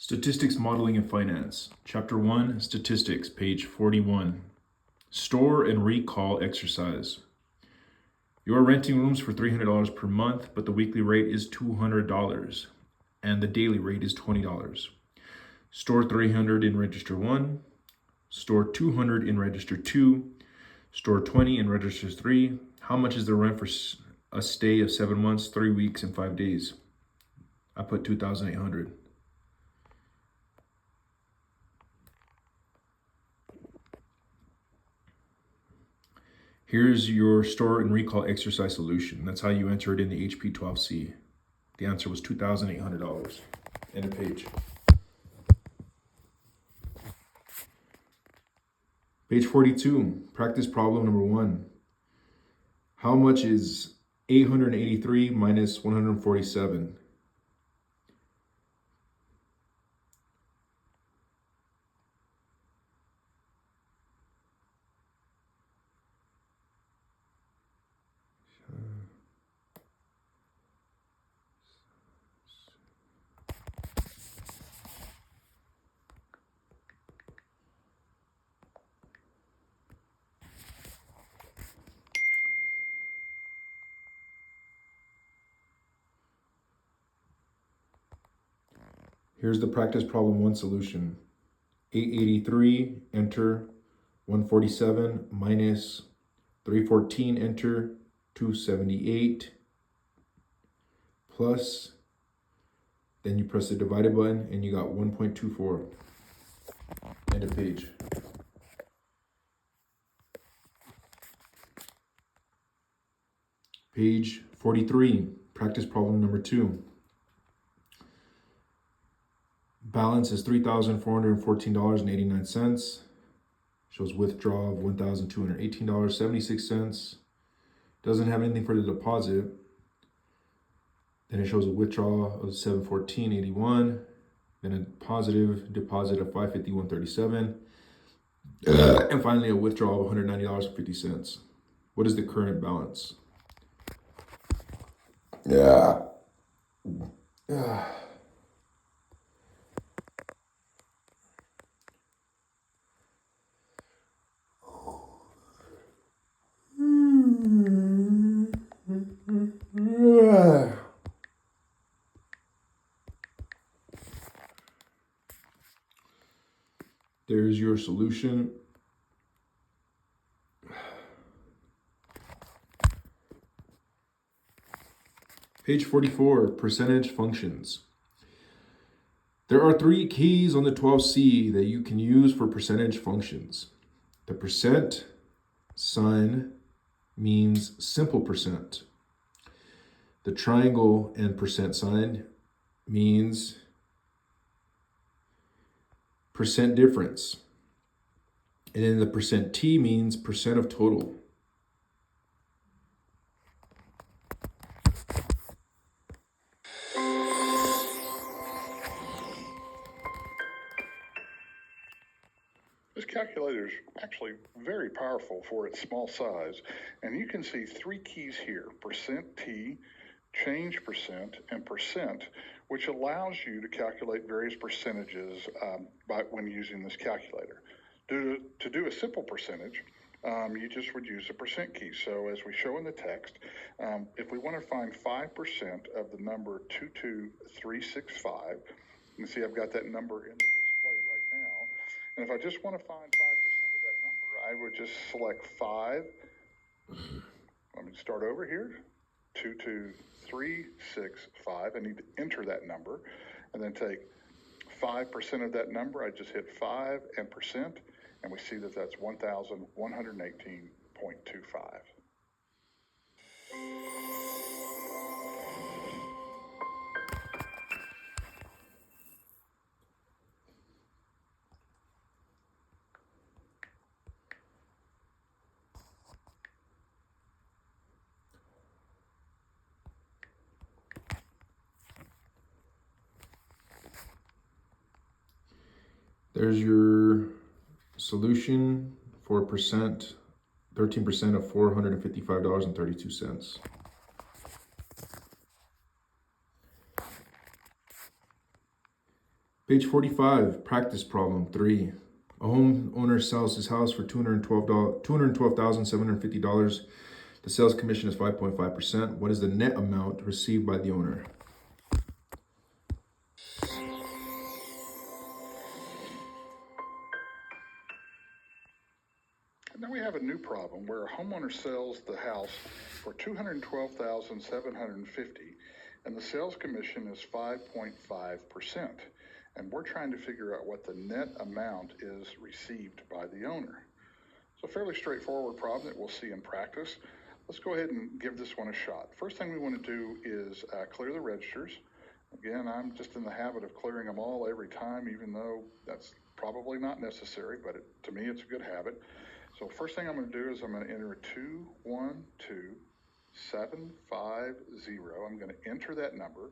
Statistics Modeling in Finance, Chapter 1, Statistics, page 41. Store and recall exercise. You are renting rooms for $300 per month, but the weekly rate is $200 and the daily rate is $20. Store 300 in register 1, store 200 in register 2, store 20 in register 3. How much is the rent for a stay of 7 months, 3 weeks, and 5 days? I put $2,800. Here's your store and recall exercise solution. That's how you enter it in the HP12C. The answer was $2,800. End of page. Page 42, practice problem number 1. How much is 883 minus 147? Here's the practice problem 1 solution. 883, enter. 147 minus 314, enter. 278 plus, then you press the divided button and you got 1.24. End of page. Page 43, practice problem number 2. Balance is $3,414.89. Shows withdrawal of $1,218.76. Doesn't have anything for the deposit. Then it shows a withdrawal of $714.81. Then a positive deposit of $551.37. And finally a withdrawal of $190.50. What is the current balance? There's your solution. Page 44, percentage functions. There are 3 keys on the 12C that you can use for percentage functions. The percent sign means simple percent. The triangle and percent sign means percent difference. And then the percent T means percent of total. This calculator is actually very powerful for its small size, and you can see 3 keys here: percent T, change percent, and percent, which allows you to calculate various percentages when using this calculator. To do a simple percentage, you just would use the percent key. So as we show in the text, if we want to find 5% of the number 22365, you can see I've got that number in the display right now. And if I just want to find 5% of that number, I would just select 5. Let me start over here. 22365. I need to enter that number and then take 5% of that number. I just hit 5 and percent, and we see that that's 1,118.25. There's your solution for percent, 13% of $455.32. Page 45, practice problem 3. A homeowner sells his house for $212,750. The sales commission is 5.5%. What is the net amount received by the owner? Now we have a new problem where a homeowner sells the house for $212,750 and the sales commission is 5.5%. And we're trying to figure out what the net amount is received by the owner. It's a fairly straightforward problem that we'll see in practice. Let's go ahead and give this one a shot. First thing we want to do is clear the registers. Again, I'm just in the habit of clearing them all every time, even though that's probably not necessary, but to me it's a good habit. So first thing I'm going to do is I'm going to enter 212750. I'm going to enter that number,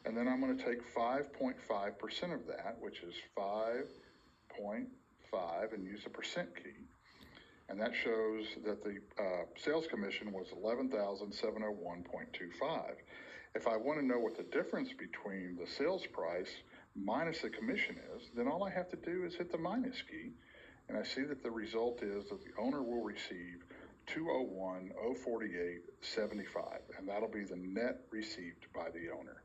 and then I'm going to take 5.5% of that, which is 5.5, and use the percent key. And that shows that the sales commission was $11,701.25. If I want to know what the difference between the sales price minus the commission is, then all I have to do is hit the minus key. And I see that the result is that the owner will receive $201,048.75, and that'll be the net received by the owner.